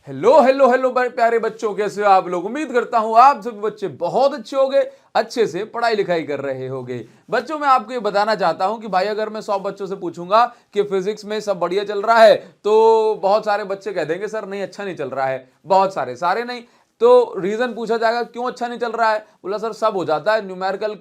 Hello hello hello भाई प्यारे बच्चों, कैसे हो आप लोग। उम्मीद करता हूं आप सभी बच्चे बहुत अच्छे होंगे, अच्छे से पढ़ाई लिखाई कर रहे होंगे। बच्चों मैं आपको ये बताना चाहता हूं कि भाई अगर मैं 100 बच्चों से पूछूंगा कि फिजिक्स में सब बढ़िया चल रहा है तो बहुत सारे बच्चे कह देंगे सर नहीं अच्छा नहीं चल रहा है। बहुत सारे सारे नहीं तो रीजन पूछा जाएगा क्यों अच्छा नहीं चल रहा है, बोला सर सब हो जाता है, न्यूमेरिकल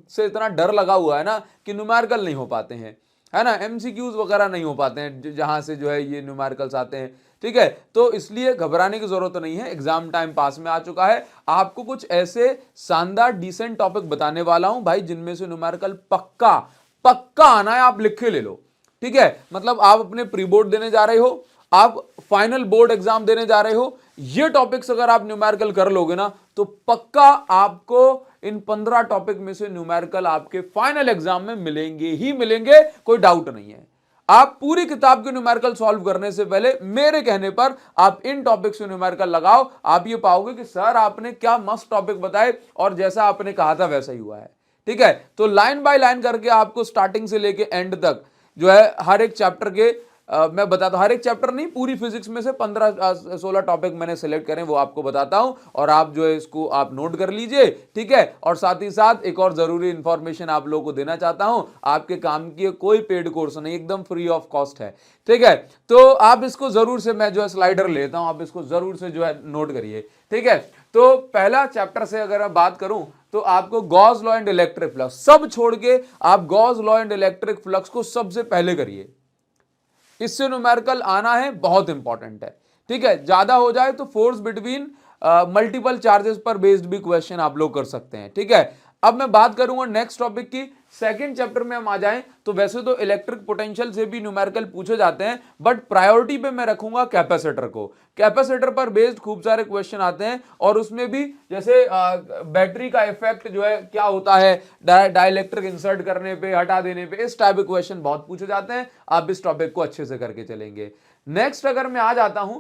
से इतना डर लगा हुआ है ना कि न्यूमेरिकल नहीं हो पाते हैं, है ना, एमसीक्यूज वगैरह नहीं हो पाते हैं जहां से जो है ये न्यूमेरिकल्स आते हैं। ठीक है, तो इसलिए घबराने की जरूरत नहीं है, एग्जाम टाइम पास में आ चुका है। आपको कुछ ऐसे शानदार डिसेंट टॉपिक बताने वाला हूं भाई जिनमें से न्यूमेरिकल पक्का पक्का आना है, आप लिख के ले लो। ठीक है, मतलब आप अपने प्री बोर्ड देने जा रहे हो, आप फाइनल बोर्ड एग्जाम देने जा रहे हो, ये टॉपिक्स अगर आप न्यूमेरिकल कर लोगे ना तो पक्का आपको इन 15 टॉपिक में से न्यूमेरिकल आपके फाइनल एग्जाम में मिलेंगे ही मिलेंगे, कोई डाउट नहीं है। आप पूरी किताब के न्यूमेरिकल सॉल्व करने से पहले मेरे कहने पर आप इन टॉपिक से न्यूमेरिकल लगाओ, आप ये पाओगे कि सर आपने क्या मस्त टॉपिक बताए और जैसा आपने कहा था वैसा ही हुआ है। ठीक है, तो लाइन बाय लाइन करके आपको स्टार्टिंग से लेके एंड तक जो है हर एक चैप्टर के मैं बताता हूं, हर एक चैप्टर नहीं पूरी फिजिक्स में से 15-16 टॉपिक मैंने सेलेक्ट करें वो आपको बताता हूं और आप जो है इसको आप नोट कर लीजिए। ठीक है, और साथ ही साथ एक और जरूरी इंफॉर्मेशन आप लोगों को देना चाहता हूं, आपके काम की कोई पेड कोर्स नहीं, एकदम फ्री ऑफ कॉस्ट है। ठीक है, तो आप इसको जरूर से, मैं जो है स्लाइडर लेता हूं, आप इसको जरूर से जो है नोट करिए। ठीक है, तो पहला चैप्टर से अगर मैं बात करूं तो आपको Gauss law and electric flux, सब छोड़ के आप Gauss law and electric flux को सबसे पहले करिए, इससे न्यूमेरिकल आना है, बहुत इंपॉर्टेंट है। ठीक है, ज्यादा हो जाए तो फोर्स बिटवीन मल्टीपल चार्जेस पर बेस्ड भी क्वेश्चन आप लोग कर सकते हैं। ठीक है, अब मैं बात करूंगा नेक्स्ट टॉपिक की। सेकंड चैप्टर में हम आ जाएं तो वैसे तो इलेक्ट्रिक पोटेंशियल से भी न्यूमेरिकल पूछे जाते हैं, बट प्रायोरिटी पे मैं रखूंगा कैपेसिटर को। कैपेसिटर पर बेस्ड खूब सारे क्वेश्चन आते हैं और उसमें भी जैसे बैटरी का इफेक्ट जो है क्या होता है डाइलेक्ट्रिक इंसर्ट करने पे, हटा देने पे, इस टाइप के क्वेश्चन बहुत पूछे जाते हैं। आप इस टॉपिक को अच्छे से करके चलेंगे। नेक्स्ट अगर मैं आ जाता हूं,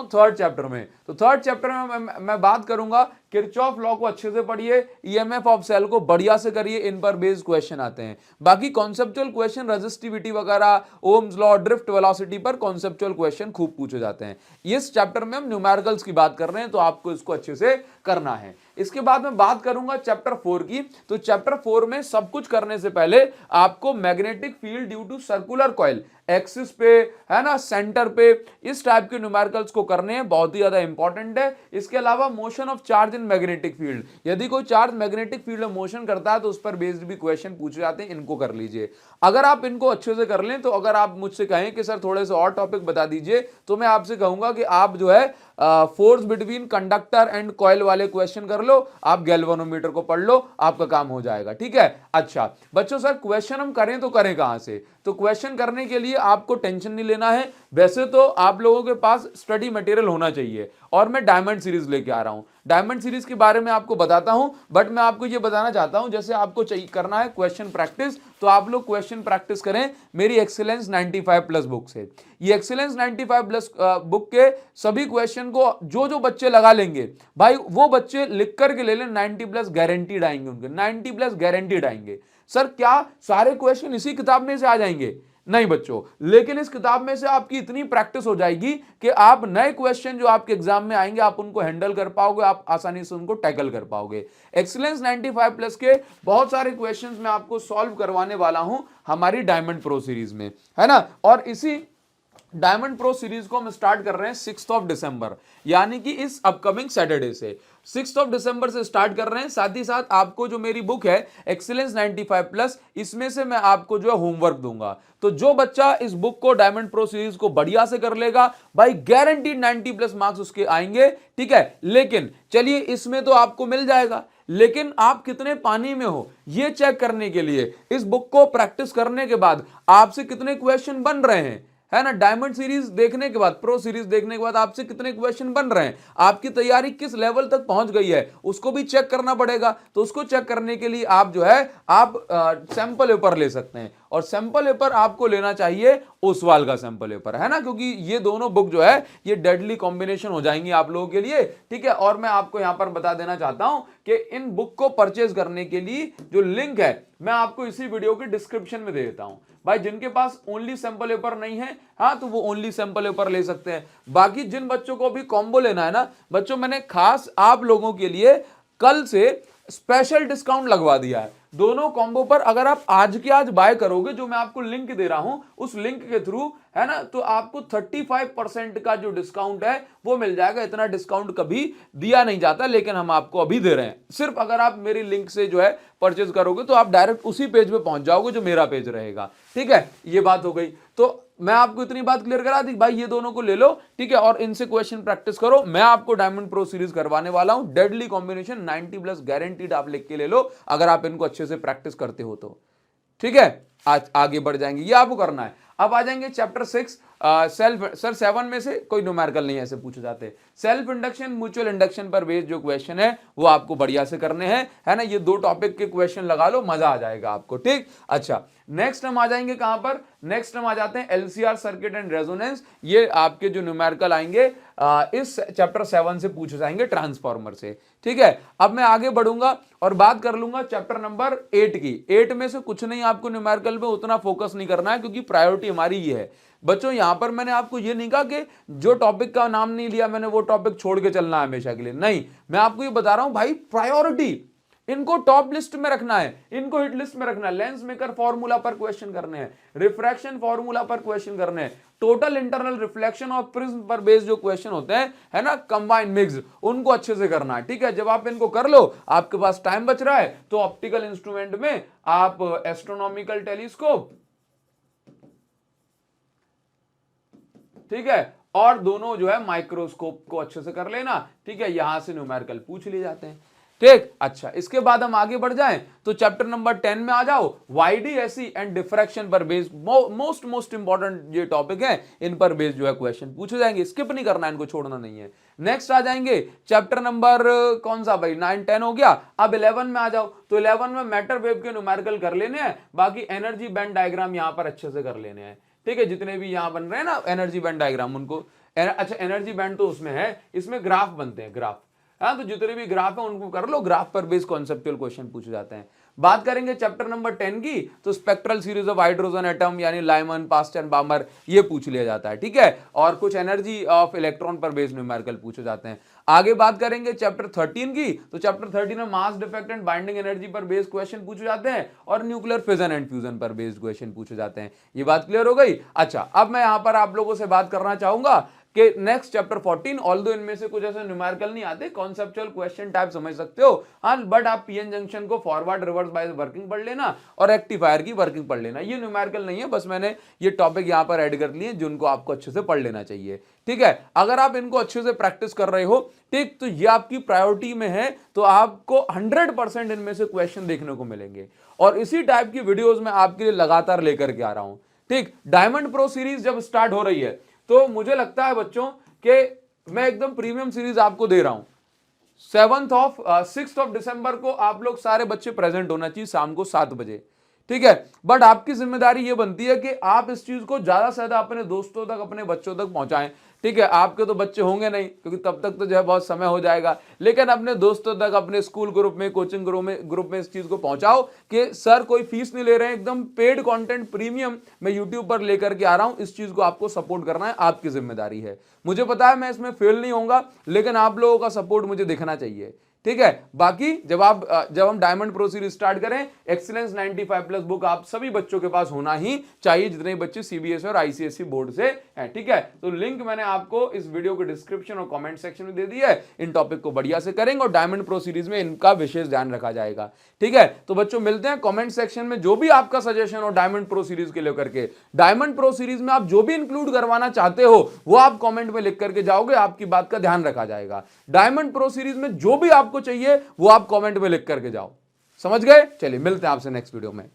थर्ड चैप्टर में, तो थर्ड चैप्टर में मैं बात करूंगा किरचॉफ लॉ को अच्छे से पढ़िए, ईएमएफ ऑफ सेल को बढ़िया से करिए, इन पर बेस्ड क्वेश्चन आते हैं। बाकी कॉन्सेप्चुअल क्वेश्चन रेजिस्टिविटी वगैरह, ओम्स लॉ, ड्रिफ्ट वेलोसिटी पर कॉन्सेप्चुअल क्वेश्चन खूब पूछे जाते हैं। इस चैप्टर में हम न्यूमेरिकल्स की बात कर रहे हैं तो आपको इसको अच्छे से करना है। इसके बाद मैं बात करूंगा चैप्टर 4 की, तो चैप्टर 4 में सब कुछ करने से पहले आपको magnetic field due to circular coil, axis पे, है ना, सेंटर पे, इस टाइप के न्यूमेरिकल्स को करने हैं, बहुत ही ज्यादा इंपॉर्टेंट है। इसके अलावा motion of charge in magnetic field, यदि कोई चार्ज मैग्नेटिक फील्ड में मोशन करता है तो उस पर बेस्ड भी क्वेश्चन पूछे जाते हैं, इनको कर लीजिए। अगर आप इनको अच्छे से कर लें तो अगर आप मुझसे कहें कि सर थोड़े से और टॉपिक बता दीजिए तो मैं आपसे कहूंगा कि आप जो है force between conductor and coil वाले क्वेश्चन कर लो, आप गैल्वेनोमीटर को पढ़ लो, आपका काम हो जाएगा। ठीक है, अच्छा बच्चों सर क्वेश्चन हम करें तो करें कहां से, तो क्वेश्चन करने के लिए आपको टेंशन नहीं लेना है। वैसे तो आप लोगों के पास स्टडी मटेरियल होना चाहिए और मैं डायमंड सीरीज लेके आ रहा हूं। डायमंड सीरीज के बारे में आपको बताता हूं, बट मैं आपको यह बताना चाहता हूं जैसे आपको चाहिए करना है क्वेश्चन प्रैक्टिस, तो आप लोग क्वेश्चन प्रैक्टिस करें मेरी एक्सीलेंस 95+ बुक से। ये एक्सीलेंस 95+ बुक के सभी क्वेश्चन को जो जो बच्चे लगा लेंगे भाई, वो बच्चे लिख करके ले लें, 90+ गारंटीड आएंगे उनके, 90+ गारंटीड आएंगे। सर क्या सारे क्वेश्चन इसी किताब में से आ जाएंगे? नहीं बच्चों, लेकिन इस किताब में से आपकी इतनी प्रैक्टिस हो जाएगी कि आप नए क्वेश्चन जो आपके एग्जाम में आएंगे आप उनको हैंडल कर पाओगे, आप आसानी से उनको टैकल कर पाओगे। एक्सीलेंस 95+ के बहुत सारे क्वेश्चंस मैं आपको सॉल्व करवाने वाला हूं हमारी डायमंड प्रो सीरीज में, है ना। और इसी डायमंड प्रो सीरीज को हम स्टार्ट कर रहे हैं 6 दिसंबर, यानी कि इस अपकमिंग सैटरडे से 6 दिसंबर से स्टार्ट कर रहे हैं। साथ ही साथ आपको जो मेरी बुक है एक्सीलेंस 95+, इसमें से मैं आपको जो है होमवर्क दूंगा, तो जो बच्चा इस बुक को डायमंड प्रो सीरीज को बढ़िया से कर लेगा भाई गारंटीड 90+ मार्क्स उसके आएंगे। ठीक है, लेकिन चलिए इसमें तो आपको मिल जाएगा, लेकिन आप कितने पानी में हो यह चेक करने के लिए इस बुक को प्रैक्टिस करने के बाद आपसे कितने क्वेश्चन बन रहे हैं, है ना। डायमंड सीरीज देखने के बाद, प्रो सीरीज देखने के बाद आपसे कितने क्वेश्चन बन रहे हैं, आपकी तैयारी किस लेवल तक पहुंच गई है, उसको भी चेक करना पड़ेगा। तो उसको चेक करने के लिए आप जो है आप सैंपल पेपर ले सकते हैं और सैंपल पेपर आपको लेना चाहिए ओसवाल का सैंपल पेपर, है ना, क्योंकि ये दोनों बुक जो है ये डेडली कॉम्बिनेशन हो जाएंगी आप लोगों के लिए, ठीक है। और मैं आपको यहां पर बता देना चाहता हूं कि इन बुक को परचेज करने के लिए जो लिंक है मैं आपको इसी वीडियो के डिस्क्रिप्शन में दे देता हूं। भाई जिनके पास ओनली सैंपल पेपर नहीं है, हाँ, तो वो ओनली सैंपल पेपर ले सकते हैं। बाकी जिन बच्चों को भी कॉम्बो लेना है ना बच्चों, मैंने खास आप लोगों के लिए कल से स्पेशल डिस्काउंट लगवा दिया है दोनों कॉम्बो पर। अगर आप आज के आज बाय करोगे, जो मैं आपको लिंक दे रहा हूं उस लिंक के थ्रू, है ना, तो आपको 35% का जो डिस्काउंट है वो मिल जाएगा। इतना डिस्काउंट कभी दिया नहीं जाता, लेकिन हम आपको अभी दे रहे हैं। सिर्फ अगर आप मेरी लिंक से जो है परचेज करोगे तो आप डायरेक्ट उसी पेज पे पहुंच जाओगे जो मेरा पेज रहेगा, ठीक है। ये बात हो गई, तो मैं आपको इतनी बात क्लियर करा दी भाई, ये दोनों को ले लो, ठीक है, और इनसे क्वेश्चन प्रैक्टिस करो। मैं आपको डायमंड प्रो सीरीज करवाने वाला हूं, डेडली कॉम्बिनेशन 90+ गारंटीड, आप लिख के ले लो अगर आप इनको अच्छे से प्रैक्टिस करते हो तो, ठीक है। आज आगे बढ़ जाएंगे, ये आपको करना है। अब आ जाएंगे चैप्टर 6 सेल्फ। सर 7 में से कोई न्यूमेरिकल नहीं ऐसे पूछे जाते। सेल्फ इंडक्शन, म्यूचुअल इंडक्शन पर बेस्ड जो क्वेश्चन है वो आपको बढ़िया से करने हैं, है ना। ये 2 टॉपिक के क्वेश्चन लगा लो, मजा आ जाएगा आपको, ठीक। अच्छा, नेक्स्ट हम आ जाएंगे कहां पर, नेक्स्ट हम आ जाते हैं एलसीआर सर्किट एंड रेजोनेंस। ये आपके जो न्यूमेरिकल आएंगे इस चैप्टर 7 से पूछे जाएंगे, ट्रांसफार्मर से, ठीक है। अब मैं आगे बढ़ूंगा और बात कर लूंगा चैप्टर नंबर 8 की। 8 में से कुछ नहीं, आपको न्यूमेरिकल में उतना फोकस नहीं करना है क्योंकि प्रायोरिटी हमारी ये है बच्चों। यहां पर मैंने आपको ये नहीं कहा कि जो टॉपिक का नाम नहीं लिया मैंने वो टॉपिक छोड़ के चलना है हमेशा के लिए, नहीं। मैं आपको ये बता रहा हूं भाई, प्रायोरिटी इनको टॉप लिस्ट में रखना है, इनको हिट लिस्ट में रखना है। लेंस मेकर फॉर्मूला पर क्वेश्चन करने हैं, रिफ्रैक्शन फॉर्मूला पर क्वेश्चन करने हैं, टोटल इंटरनल रिफ्लेक्शन और प्रिज्म पर बेस्ड जो क्वेश्चन होते हैं, है ना, कंबाइन मिक्स, उनको अच्छे से करना है, ठीक है। जब आप इनको कर लो, आपके पास टाइम बच रहा है, तो ऑप्टिकल इंस्ट्रूमेंट में आप एस्ट्रोनॉमिकल टेलीस्कोप, ठीक है, और दोनों जो है माइक्रोस्कोप को अच्छे से कर लेना, ठीक है। यहां से न्यूमेरिकल पूछ लिए जाते हैं, ठीक। अच्छा, इसके बाद हम आगे बढ़ जाएं तो चैप्टर नंबर 10 में आ जाओ। वाईडीएसई एंड डिफ्रैक्शन पर बेस्ड मोस्ट इंपॉर्टेंट ये टॉपिक है, इन पर बेस्ड जो है क्वेश्चन पूछे जाएंगे, स्किप नहीं करना, इनको छोड़ना नहीं है। नेक्स्ट आ जाएंगे चैप्टर नंबर कौन सा भाई, 9 10 हो गया। अब 11 में आ जाओ, तो 11 में मैटर वेव के न्यूमेरिकल कर लेने हैं, बाकी एनर्जी बैंड डायग्राम यहां पर अच्छे से कर लेने हैं, ठीक है। जितने भी यहां बन रहे हैं ना एनर्जी बैंड डायग्राम, उनको अच्छा, एनर्जी बैंड तो उसमें है, इसमें ग्राफ बनते हैं, ग्राफ, हाँ, तो जितने भी ग्राफ है उनको कर लो, ग्राफ पर बेस्ड कॉन्सेप्चुअल क्वेश्चन पूछे जाते हैं। बात करेंगे चैप्टर नंबर 10 की, तो spectral series of hydrogen atom यानी लाइमन, पास्टन, बामर, ये पूछ लिया जाता है, ठीक है। और कुछ एनर्जी ऑफ इलेक्ट्रॉन पर बेस्ड न्यूमेरिकल पूछे जाते हैं। आगे बात करेंगे चैप्टर 13 की, तो चैप्टर 13 में mass defect and binding energy पर बेस्ड क्वेश्चन पूछे जाते हैं और न्यूक्लियर फिजन एंड फ्यूजन पर बेस्ड क्वेश्चन पूछे जाते हैं। ये बात क्लियर हो गई। अच्छा, अब मैं यहां पर आप लोगों से बात करना चाहूंगा कि नेक्स्ट चैप्टर 14, ऑल्दो इनमें से कुछ ऐसे न्यूमेरिकल नहीं आते, कॉन्सेप्चुअल क्वेश्चन टाइप समझ सकते हो, हाँ, बट आप पीएन जंक्शन को फॉरवर्ड रिवर्स बाय वर्किंग पढ़ लेना और रेक्टिफायर की वर्किंग पढ़ लेना। ये न्यूमेरिकल नहीं है, बस मैंने ये टॉपिक यहां पर ऐड कर लिए जिनको आपको अच्छे से पढ़ लेना चाहिए, ठीक है। अगर आप इनको अच्छे से प्रैक्टिस कर रहे हो, ठीक, तो ये आपकी प्रायोरिटी में है, तो आपको 100% इनमें से क्वेश्चन देखने को मिलेंगे और इसी टाइप की वीडियोस में आपके लिए लगातार लेकर के आ रहा हूं, ठीक। डायमंड प्रो सीरीज जब स्टार्ट हो रही है तो मुझे लगता है बच्चों कि मैं एकदम प्रीमियम सीरीज आपको दे रहा हूं। 6 दिसंबर को आप लोग सारे बच्चे प्रेजेंट होना चाहिए शाम को 7 बजे, ठीक है। बट आपकी जिम्मेदारी यह बनती है कि आप इस चीज को ज्यादा से ज्यादा अपने दोस्तों तक, अपने बच्चों तक पहुंचाएं, ठीक है। आपके तो बच्चे होंगे नहीं क्योंकि तब तक तो जो है बहुत समय हो जाएगा, लेकिन अपने दोस्तों तक, अपने स्कूल ग्रुप में, कोचिंग ग्रुप में इस चीज को पहुंचाओ कि सर कोई फीस नहीं ले रहे हैं, एकदम पेड कंटेंट प्रीमियम मैं यूट्यूब पर लेकर के आ रहा हूं। इस चीज को आपको सपोर्ट करना है, आपकी जिम्मेदारी है। मुझे पता है मैं इसमें फेल नहीं होऊंगा, लेकिन आप लोगों का सपोर्ट मुझे दिखना चाहिए, ठीक है। बाकी जब हम डायमंड प्रो सीरीज स्टार्ट करें, एक्सीलेंस 95+ बुक आप सभी बच्चों के पास होना ही चाहिए, जितने बच्चे सीबीएसई और आईसीएसई बोर्ड से हैं, ठीक है। तो लिंक मैंने आपको इस वीडियो के डिस्क्रिप्शन और कमेंट सेक्शन में दे दिया है। इन टॉपिक को बढ़िया से करेंगे और डायमंड प्रो सीरीज में इनका विशेष ध्यान रखा जाएगा, ठीक है। तो बच्चों मिलते हैं कमेंट सेक्शन में, जो भी आपका सजेशन हो डायमंड प्रो सीरीज के लेकर के, डायमंड प्रो सीरीज में आप जो भी इंक्लूड करवाना चाहते हो वो आप कमेंट में लिख करके जाओगे, आपकी बात का ध्यान रखा जाएगा। डायमंड प्रो सीरीज में जो भी आपको चाहिए वो आप कमेंट में लिख करके जाओ, समझ गए। चलिए मिलते हैं आपसे नेक्स्ट वीडियो में।